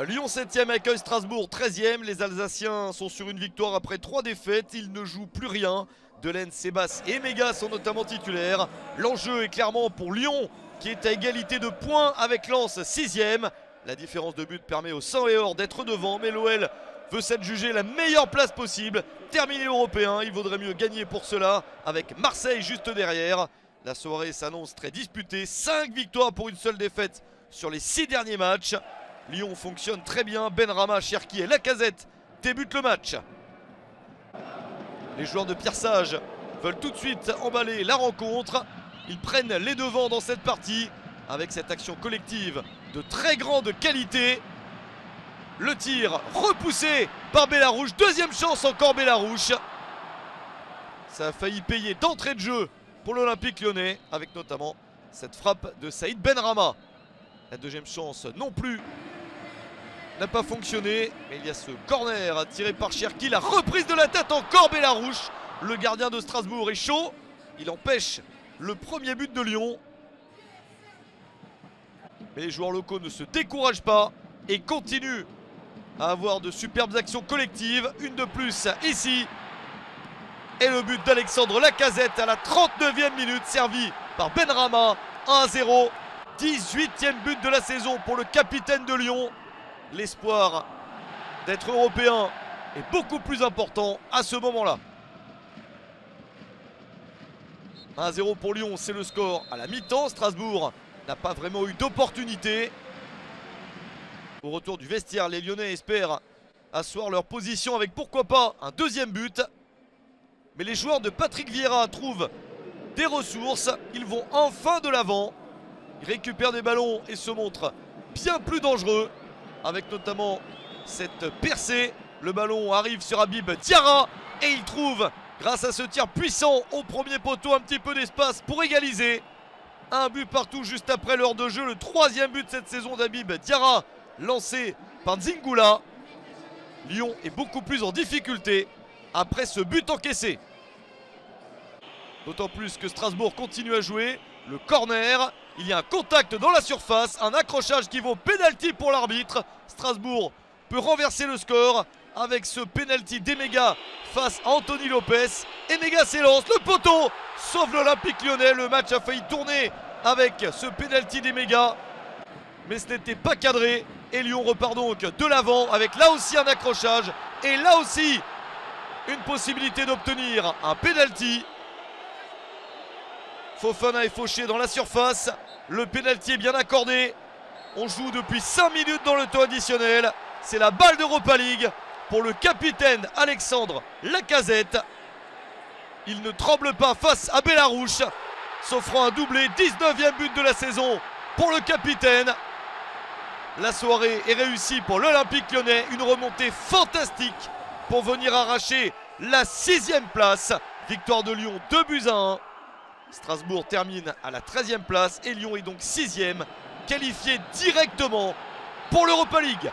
Lyon 7e accueille Strasbourg 13e. Les Alsaciens sont sur une victoire après 3 défaites. Ils ne jouent plus rien. Delaine, Sebas et Méga sont notamment titulaires. L'enjeu est clairement pour Lyon qui est à égalité de points avec Lens 6e. La différence de but permet aux 100 et or d'être devant, mais l'OL veut s'adjuger la meilleure place possible. Terminer européen, il vaudrait mieux gagner pour cela avec Marseille juste derrière. La soirée s'annonce très disputée. 5 victoires pour une seule défaite sur les 6 derniers matchs. Lyon fonctionne très bien. Benrahma, Cherki et Lacazette débutent le match. Les joueurs de Pierre Sage veulent tout de suite emballer la rencontre. Ils prennent les devants dans cette partie avec cette action collective de très grande qualité. Le tir repoussé par Bellarouche. Deuxième chance encore Bellarouche. Ça a failli payer d'entrée de jeu pour l'Olympique lyonnais avec notamment cette frappe de Saïd Benrahma. La deuxième chance non plus n'a pas fonctionné, mais il y a ce corner tiré par Cherki. La reprise de la tête encore Bellarouche. Le gardien de Strasbourg est chaud. Il empêche le premier but de Lyon. Mais les joueurs locaux ne se découragent pas et continuent à avoir de superbes actions collectives. Une de plus ici. Et le but d'Alexandre Lacazette à la 39e minute, servi par Benrahma. 1-0. 18e but de la saison pour le capitaine de Lyon. L'espoir d'être européen est beaucoup plus important à ce moment-là. 1-0 pour Lyon, c'est le score à la mi-temps. Strasbourg n'a pas vraiment eu d'opportunité. Au retour du vestiaire, les Lyonnais espèrent asseoir leur position avec pourquoi pas un deuxième but. Mais les joueurs de Patrick Vieira trouvent des ressources. Ils vont enfin de l'avant. Ils récupèrent des ballons et se montrent bien plus dangereux. Avec notamment cette percée. Le ballon arrive sur Habib Diarra. Et il trouve, grâce à ce tir puissant au premier poteau, un petit peu d'espace pour égaliser. Un but partout juste après l'heure de jeu. Le 3e but de cette saison d'Habib Diarra, lancé par Nzingula. Lyon est beaucoup plus en difficulté après ce but encaissé. D'autant plus que Strasbourg continue à jouer. Le corner, il y a un contact dans la surface, un accrochage qui vaut pénalty pour l'arbitre. Strasbourg peut renverser le score avec ce pénalty d'Emega face à Anthony Lopez. Emega s'élance, le poteau sauve l'Olympique lyonnais. Le match a failli tourner avec ce pénalty d'Emega, mais ce n'était pas cadré. Et Lyon repart donc de l'avant avec là aussi un accrochage et là aussi une possibilité d'obtenir un pénalty. Fofana est fauché dans la surface. Le pénalty est bien accordé. On joue depuis 5 minutes dans le temps additionnel. C'est la balle d'Europa League pour le capitaine Alexandre Lacazette. Il ne tremble pas face à Bellarouche, s'offrant un doublé. 19e but de la saison pour le capitaine. La soirée est réussie pour l'Olympique lyonnais. Une remontée fantastique pour venir arracher la 6e place. Victoire de Lyon 2-1. Strasbourg termine à la 13e place et Lyon est donc 6e, qualifié directement pour l'Europa League.